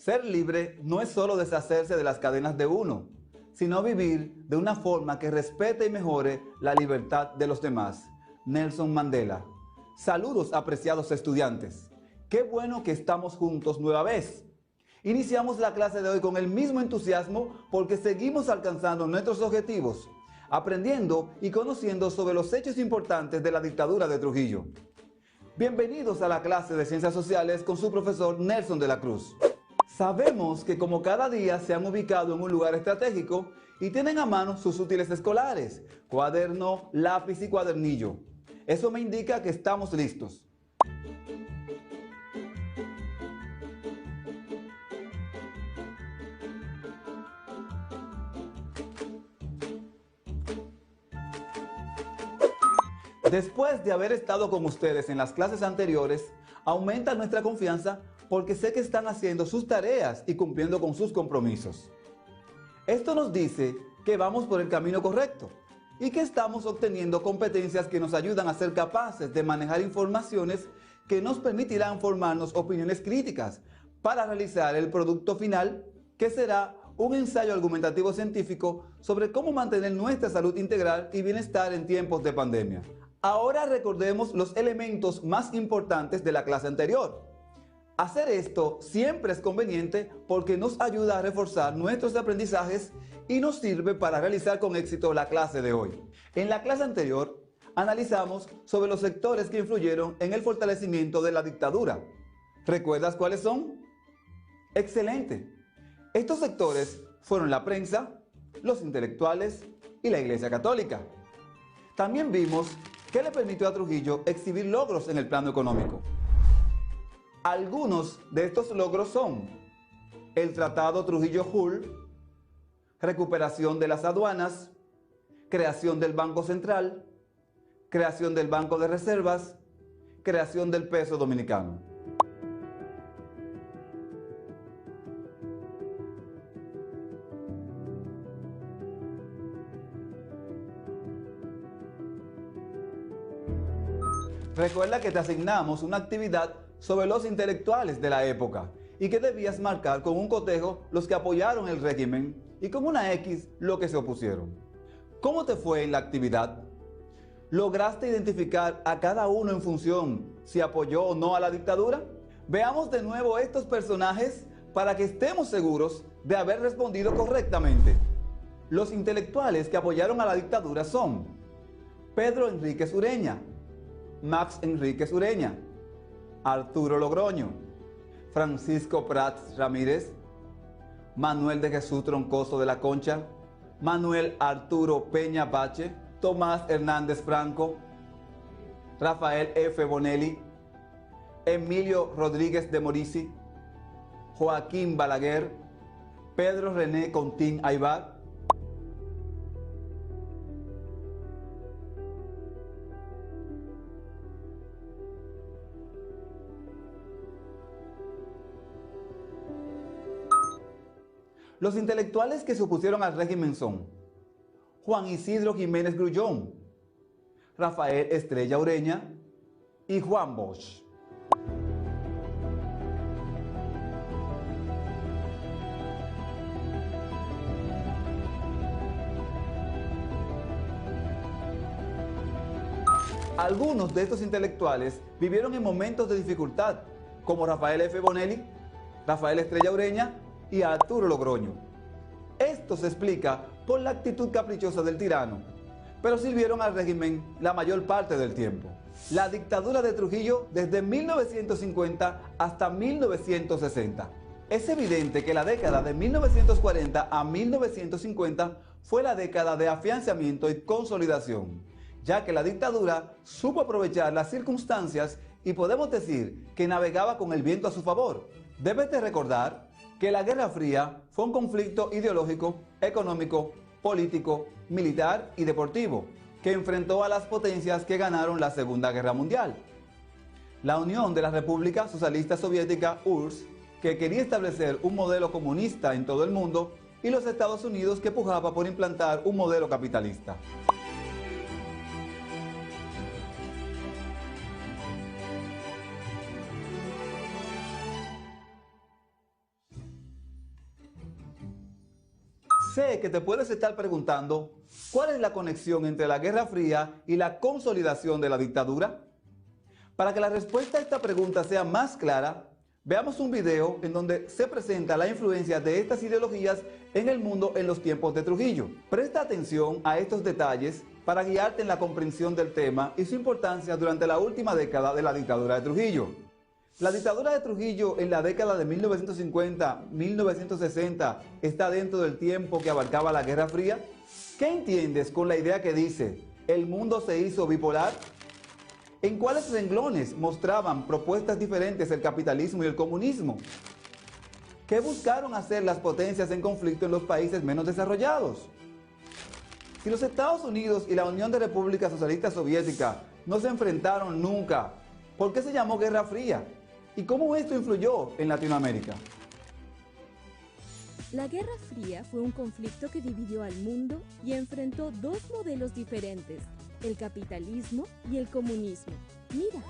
Ser libre no es solo deshacerse de las cadenas de uno, sino vivir de una forma que respete y mejore la libertad de los demás. Nelson Mandela. Saludos, apreciados estudiantes. Qué bueno que estamos juntos nueva vez. Iniciamos la clase de hoy con el mismo entusiasmo porque seguimos alcanzando nuestros objetivos, aprendiendo y conociendo sobre los hechos importantes de la dictadura de Trujillo. Bienvenidos a la clase de Ciencias Sociales con su profesor Nelson de la Cruz. Sabemos que como cada día se han ubicado en un lugar estratégico y tienen a mano sus útiles escolares, cuaderno, lápiz y cuadernillo. Eso me indica que estamos listos. Después de haber estado con ustedes en las clases anteriores, aumenta nuestra confianza porque sé que están haciendo sus tareas y cumpliendo con sus compromisos. Esto nos dice que vamos por el camino correcto y que estamos obteniendo competencias que nos ayudan a ser capaces de manejar informaciones que nos permitirán formarnos opiniones críticas para realizar el producto final, que será un ensayo argumentativo científico sobre cómo mantener nuestra salud integral y bienestar en tiempos de pandemia. Ahora recordemos los elementos más importantes de la clase anterior. Hacer esto siempre es conveniente porque nos ayuda a reforzar nuestros aprendizajes y nos sirve para realizar con éxito la clase de hoy. En la clase anterior analizamos sobre los sectores que influyeron en el fortalecimiento de la dictadura. ¿Recuerdas cuáles son? ¡Excelente! Estos sectores fueron la prensa, los intelectuales y la Iglesia Católica. También vimos que le permitió a Trujillo exhibir logros en el plano económico. Algunos de estos logros son el Tratado Trujillo-Hull, recuperación de las aduanas, creación del Banco Central, creación del Banco de Reservas, creación del peso dominicano. Recuerda que te asignamos una actividad sobre los intelectuales de la época y que debías marcar con un cotejo los que apoyaron el régimen y con una X los que se opusieron. ¿Cómo te fue en la actividad? ¿Lograste identificar a cada uno en función si apoyó o no a la dictadura? Veamos de nuevo estos personajes para que estemos seguros de haber respondido correctamente. Los intelectuales que apoyaron a la dictadura son Pedro Enríquez Ureña, Max Enríquez Ureña, Arturo Logroño, Francisco Prats Ramírez, Manuel de Jesús Troncoso de la Concha, Manuel Arturo Peña Pache, Tomás Hernández Franco, Rafael F. Bonelli, Emilio Rodríguez de Morici, Joaquín Balaguer, Pedro René Contín Aybar. Los intelectuales que se opusieron al régimen son Juan Isidro Jiménez Grullón, Rafael Estrella Ureña y Juan Bosch. Algunos de estos intelectuales vivieron en momentos de dificultad, como Rafael F. Bonelli, Rafael Estrella Ureña y Arturo Logroño. Esto se explica por la actitud caprichosa del tirano, pero sirvieron al régimen la mayor parte del tiempo. La dictadura de Trujillo desde 1950 hasta 1960. Es evidente que la década de 1940 a 1950 fue la década de afianzamiento y consolidación, ya que la dictadura supo aprovechar las circunstancias y podemos decir que navegaba con el viento a su favor. Debes de recordar que la Guerra Fría fue un conflicto ideológico, económico, político, militar y deportivo que enfrentó a las potencias que ganaron la Segunda Guerra Mundial. La Unión de la República Socialista Soviética, URSS, que quería establecer un modelo comunista en todo el mundo, y los Estados Unidos, que pujaba por implantar un modelo capitalista. Sé que te puedes estar preguntando, ¿cuál es la conexión entre la Guerra Fría y la consolidación de la dictadura? Para que la respuesta a esta pregunta sea más clara, veamos un video en donde se presenta la influencia de estas ideologías en el mundo en los tiempos de Trujillo. Presta atención a estos detalles para guiarte en la comprensión del tema y su importancia durante la última década de la dictadura de Trujillo. La dictadura de Trujillo en la década de 1950-1960 está dentro del tiempo que abarcaba la Guerra Fría. ¿Qué entiendes con la idea que dice, el mundo se hizo bipolar? ¿En cuáles renglones mostraban propuestas diferentes el capitalismo y el comunismo? ¿Qué buscaron hacer las potencias en conflicto en los países menos desarrollados? Si los Estados Unidos y la Unión de Repúblicas Socialistas Soviéticas no se enfrentaron nunca, ¿por qué se llamó Guerra Fría? ¿Y cómo esto influyó en Latinoamérica? La Guerra Fría fue un conflicto que dividió al mundo y enfrentó dos modelos diferentes, el capitalismo y el comunismo. Mira.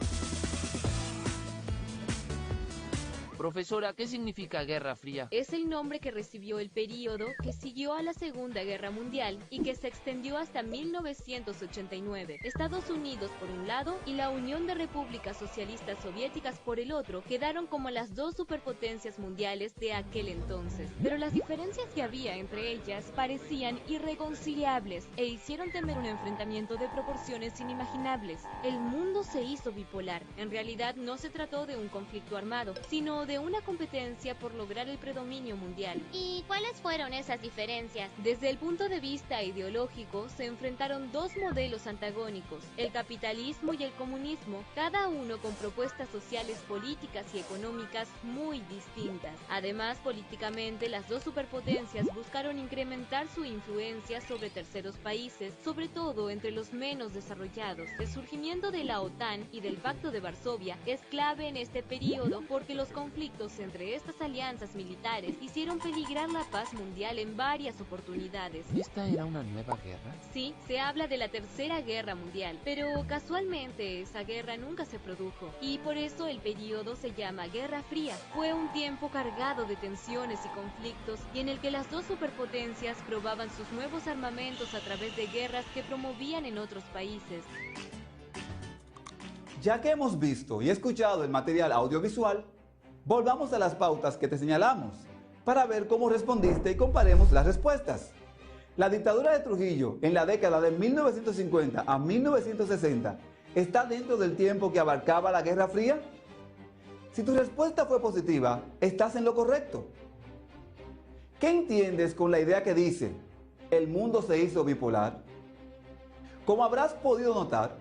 Profesora, ¿qué significa Guerra Fría? Es el nombre que recibió el período que siguió a la Segunda Guerra Mundial y que se extendió hasta 1989. Estados Unidos por un lado y la Unión de Repúblicas Socialistas Soviéticas por el otro quedaron como las dos superpotencias mundiales de aquel entonces. Pero las diferencias que había entre ellas parecían irreconciliables e hicieron temer un enfrentamiento de proporciones inimaginables. El mundo se hizo bipolar. En realidad no se trató de un conflicto armado, sino de una competencia por lograr el predominio mundial. ¿Y cuáles fueron esas diferencias? Desde el punto de vista ideológico, se enfrentaron dos modelos antagónicos, el capitalismo y el comunismo, cada uno con propuestas sociales, políticas y económicas muy distintas. Además, políticamente, las dos superpotencias buscaron incrementar su influencia sobre terceros países, sobre todo entre los menos desarrollados. El surgimiento de la OTAN y del Pacto de Varsovia es clave en este periodo porque los conflictos entre estas alianzas militares hicieron peligrar la paz mundial en varias oportunidades. ¿Esta era una nueva guerra? Sí, se habla de la Tercera Guerra Mundial, pero casualmente esa guerra nunca se produjo y por eso el periodo se llama Guerra Fría. Fue un tiempo cargado de tensiones y conflictos y en el que las dos superpotencias probaban sus nuevos armamentos a través de guerras que promovían en otros países. Ya que hemos visto y escuchado el material audiovisual, volvamos a las pautas que te señalamos para ver cómo respondiste y comparemos las respuestas. La dictadura de Trujillo en la década de 1950 a 1960 está dentro del tiempo que abarcaba la Guerra Fría. Si tu respuesta fue positiva, estás en lo correcto. ¿Qué entiendes con la idea que dice, el mundo se hizo bipolar? Como habrás podido notar,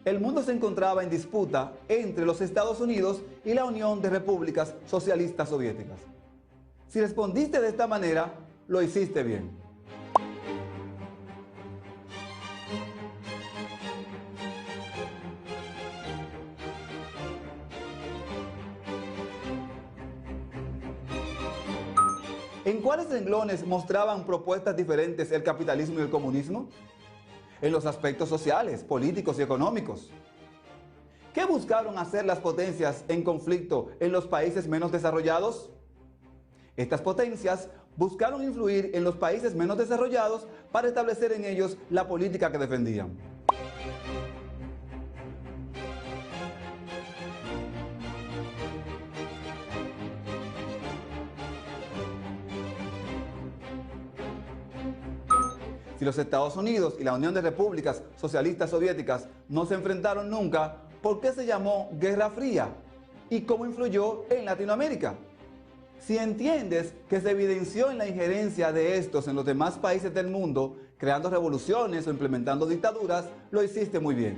el mundo se encontraba en disputa entre los Estados Unidos y la Unión de Repúblicas Socialistas Soviéticas. Si respondiste de esta manera, lo hiciste bien. ¿En cuáles renglones mostraban propuestas diferentes el capitalismo y el comunismo? En los aspectos sociales, políticos y económicos. ¿Qué buscaron hacer las potencias en conflicto en los países menos desarrollados? Estas potencias buscaron influir en los países menos desarrollados para establecer en ellos la política que defendían. Si los Estados Unidos y la Unión de Repúblicas Socialistas Soviéticas no se enfrentaron nunca, ¿por qué se llamó Guerra Fría? ¿Y cómo influyó en Latinoamérica? Si entiendes que se evidenció en la injerencia de estos en los demás países del mundo, creando revoluciones o implementando dictaduras, lo hiciste muy bien.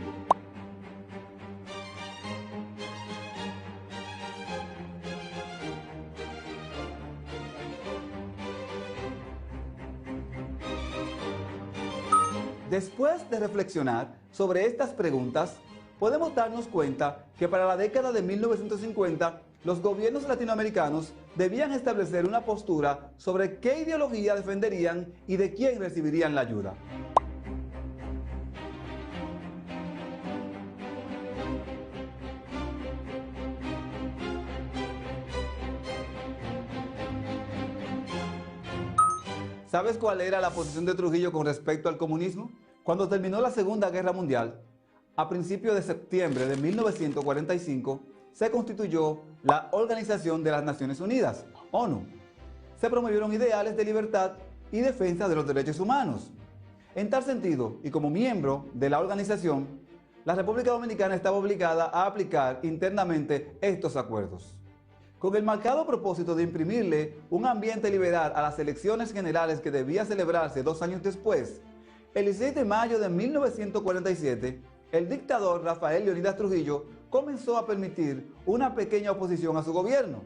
Después de reflexionar sobre estas preguntas, podemos darnos cuenta que para la década de 1950, los gobiernos latinoamericanos debían establecer una postura sobre qué ideología defenderían y de quién recibirían la ayuda. ¿Sabes cuál era la posición de Trujillo con respecto al comunismo? Cuando terminó la Segunda Guerra Mundial, a principios de septiembre de 1945, se constituyó la Organización de las Naciones Unidas, ONU. Se promovieron ideales de libertad y defensa de los derechos humanos. En tal sentido, y como miembro de la organización, la República Dominicana estaba obligada a aplicar internamente estos acuerdos. Con el marcado propósito de imprimirle un ambiente liberal a las elecciones generales que debía celebrarse 2 años después, el 16 de mayo de 1947, el dictador Rafael Leónidas Trujillo comenzó a permitir una pequeña oposición a su gobierno,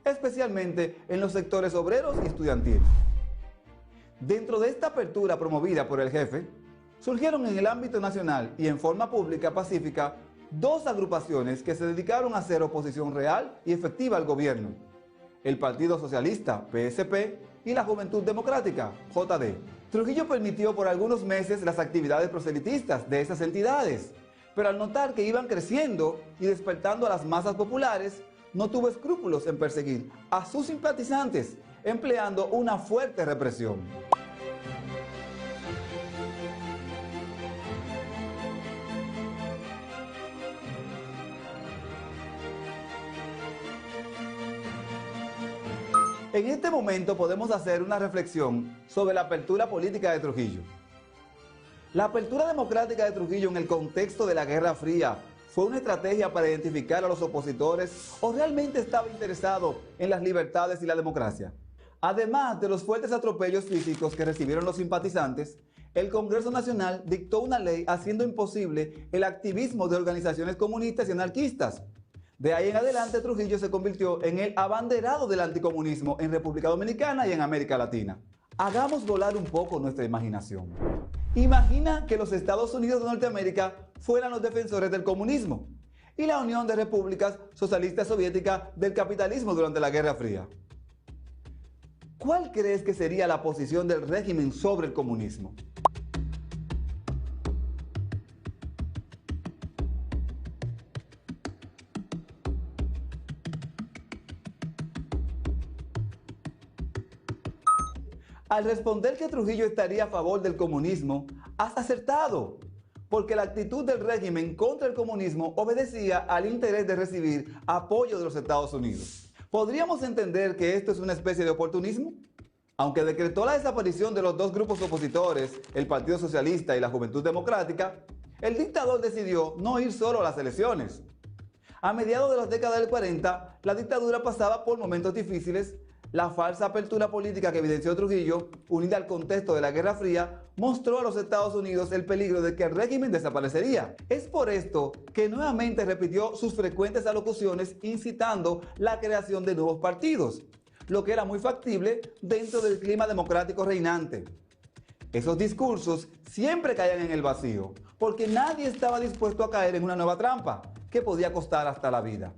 especialmente en los sectores obreros y estudiantiles. Dentro de esta apertura promovida por el jefe, surgieron en el ámbito nacional y en forma pública pacífica 2 agrupaciones que se dedicaron a hacer oposición real y efectiva al gobierno: el Partido Socialista, PSP, y la Juventud Democrática, JD. Trujillo permitió por algunos meses las actividades proselitistas de esas entidades, pero al notar que iban creciendo y despertando a las masas populares, no tuvo escrúpulos en perseguir a sus simpatizantes, empleando una fuerte represión. En este momento podemos hacer una reflexión sobre la apertura política de Trujillo. La apertura democrática de Trujillo en el contexto de la Guerra Fría fue una estrategia para identificar a los opositores o realmente estaba interesado en las libertades y la democracia. Además de los fuertes atropellos físicos que recibieron los simpatizantes, el Congreso Nacional dictó una ley haciendo imposible el activismo de organizaciones comunistas y anarquistas. De ahí en adelante, Trujillo se convirtió en el abanderado del anticomunismo en República Dominicana y en América Latina. Hagamos volar un poco nuestra imaginación. Imagina que los Estados Unidos de Norteamérica fueran los defensores del comunismo y la Unión de Repúblicas Socialistas Soviéticas del capitalismo durante la Guerra Fría. ¿Cuál crees que sería la posición del régimen sobre el comunismo? Al responder que Trujillo estaría a favor del comunismo, has acertado, porque la actitud del régimen contra el comunismo obedecía al interés de recibir apoyo de los Estados Unidos. ¿Podríamos entender que esto es una especie de oportunismo? Aunque decretó la desaparición de los 2 grupos opositores, el Partido Socialista y la Juventud Democrática, el dictador decidió no ir solo a las elecciones. A mediados de las décadas del 40, la dictadura pasaba por momentos difíciles. La falsa apertura política que evidenció Trujillo, unida al contexto de la Guerra Fría, mostró a los Estados Unidos el peligro de que el régimen desaparecería. Es por esto que nuevamente repitió sus frecuentes alocuciones incitando la creación de nuevos partidos, lo que era muy factible dentro del clima democrático reinante. Esos discursos siempre caían en el vacío, porque nadie estaba dispuesto a caer en una nueva trampa que podía costar hasta la vida.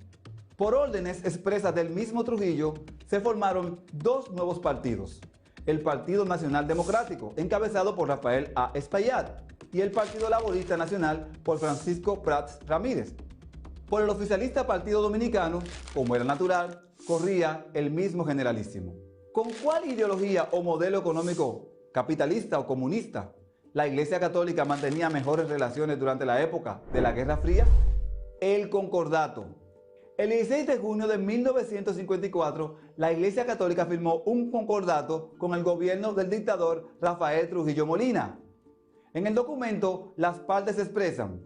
Por órdenes expresas del mismo Trujillo, se formaron 2 nuevos partidos: el Partido Nacional Democrático, encabezado por Rafael A. Espaillat, y el Partido Laborista Nacional por Francisco Prats Ramírez. Por el oficialista Partido Dominicano, como era natural, corría el mismo generalísimo. ¿Con cuál ideología o modelo económico, capitalista o comunista, la Iglesia Católica mantenía mejores relaciones durante la época de la Guerra Fría? El concordato. El 16 de junio de 1954, la Iglesia Católica firmó un concordato con el gobierno del dictador Rafael Trujillo Molina. En el documento, las partes expresan: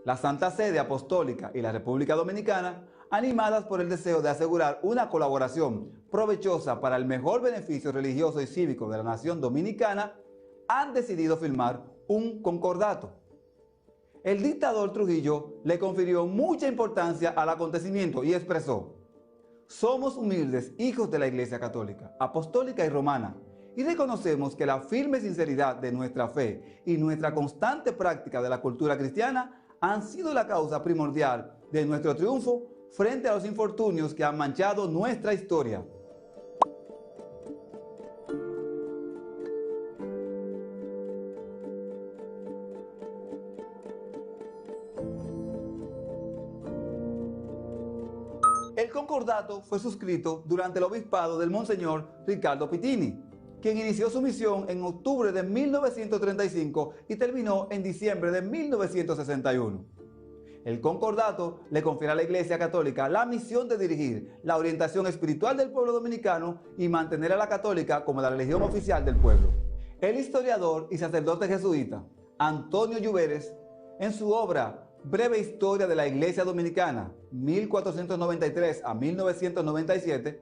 la Santa Sede Apostólica y la República Dominicana, animadas por el deseo de asegurar una colaboración provechosa para el mejor beneficio religioso y cívico de la nación dominicana, han decidido firmar un concordato. El dictador Trujillo le confirió mucha importancia al acontecimiento y expresó: somos humildes hijos de la Iglesia Católica, Apostólica y Romana, y reconocemos que la firme sinceridad de nuestra fe y nuestra constante práctica de la cultura cristiana han sido la causa primordial de nuestro triunfo frente a los infortunios que han manchado nuestra historia. El concordato fue suscrito durante el obispado del Monseñor Ricardo Pitini, quien inició su misión en octubre de 1935 y terminó en diciembre de 1961. El concordato le confiere a la Iglesia Católica la misión de dirigir la orientación espiritual del pueblo dominicano y mantener a la católica como la religión oficial del pueblo. El historiador y sacerdote jesuita Antonio Lluveres, en su obra Breve Historia de la Iglesia Dominicana, 1493 a 1997,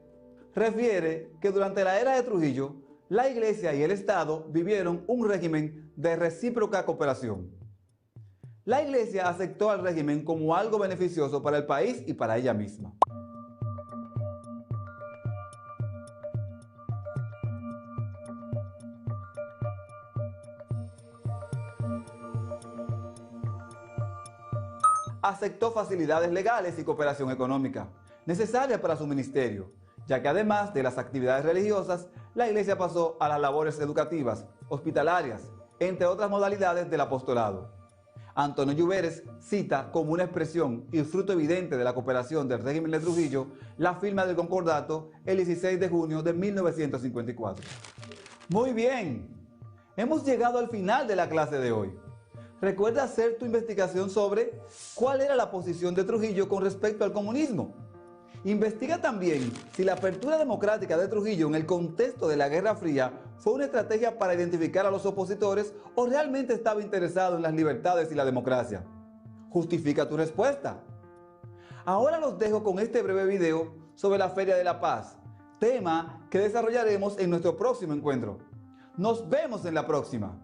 refiere que durante la era de Trujillo, la Iglesia y el Estado vivieron un régimen de recíproca cooperación. La Iglesia aceptó al régimen como algo beneficioso para el país y para ella misma. Aceptó facilidades legales y cooperación económica, necesarias para su ministerio, ya que además de las actividades religiosas, la Iglesia pasó a las labores educativas, hospitalarias, entre otras modalidades del apostolado. Antonio Lluveres cita como una expresión y fruto evidente de la cooperación del régimen de Trujillo la firma del concordato el 16 de junio de 1954. Muy bien, hemos llegado al final de la clase de hoy. Recuerda hacer tu investigación sobre cuál era la posición de Trujillo con respecto al comunismo. Investiga también si la apertura democrática de Trujillo en el contexto de la Guerra Fría fue una estrategia para identificar a los opositores o realmente estaba interesado en las libertades y la democracia. Justifica tu respuesta. Ahora los dejo con este breve video sobre la Feria de la Paz, tema que desarrollaremos en nuestro próximo encuentro. Nos vemos en la próxima.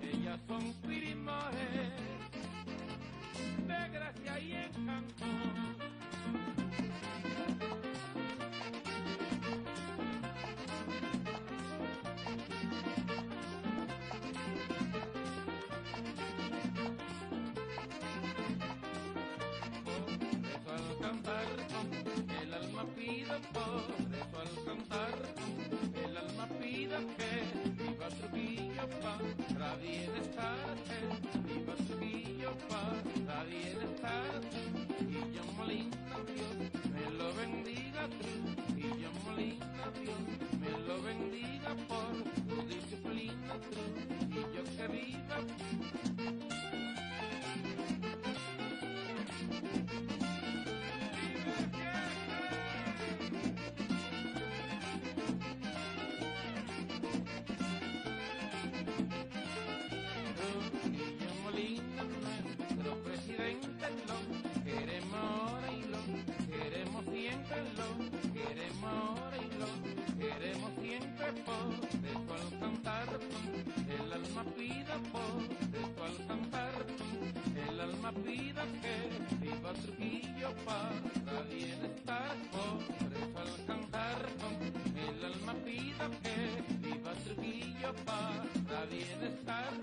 Ellas son primores de gracia y encanto. Por eso al cantar el alma pide, por eso al cantar el alma pide que viva Trujillo para bienestar, viva Trujillo para bienestar. Trujillo Molina, Dios me lo bendiga, Trujillo Molina, Dios me lo bendiga por tu disciplina, Trujillo que viva. Pida que viva Trujillo para bienestar, por eso al cantar el alma pida que viva Trujillo para bienestar.